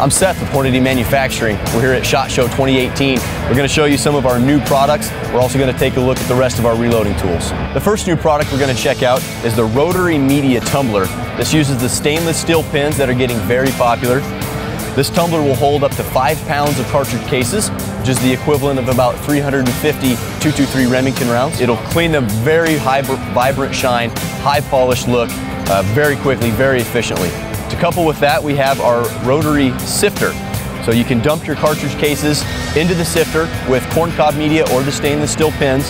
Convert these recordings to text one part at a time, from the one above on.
I'm Seth with Hornady Manufacturing. We're here at SHOT Show 2018. We're going to show you some of our new products. We're also going to take a look at the rest of our reloading tools. The first new product we're going to check out is the Rotary Media Tumbler. This uses the stainless steel pins that are getting very popular. This tumbler will hold up to 5 pounds of cartridge cases, which is the equivalent of about 350 .223 Remington rounds. It'll clean them very vibrant shine, high polished look, very quickly, very efficiently. To couple with that, we have our Rotary sifter. So you can dump your cartridge cases into the sifter with corncob media or the stainless steel pins,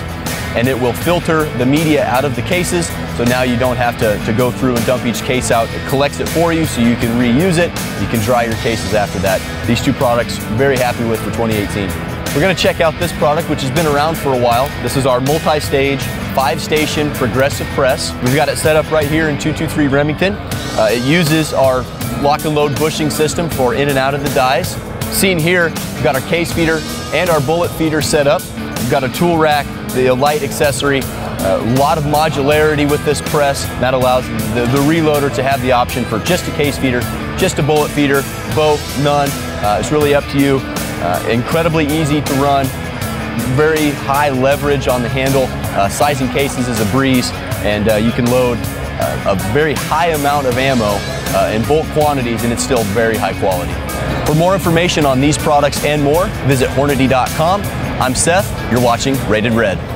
and it will filter the media out of the cases, so now you don't have to go through and dump each case out. It collects it for you so you can reuse it. You can dry your cases after that. These two products, very happy with for 2018. We're going to check out this product, which has been around for a while. This is our multi-stage, 5-station progressive press. We've got it set up right here in 223 Remington. It uses our lock and load bushing system for in and out of the dies. Seen here, we've got our case feeder and our bullet feeder set up. We've got a tool rack, the light accessory, a lot of modularity with this press. That allows the reloader to have the option for just a case feeder, just a bullet feeder, both, none. It's really up to you. Incredibly easy to run, very high leverage on the handle. Sizing cases is a breeze, and you can load a very high amount of ammo in bulk quantities, and it's still very high quality. For more information on these products and more, visit Hornady.com. I'm Seth, you're watching Rated Red.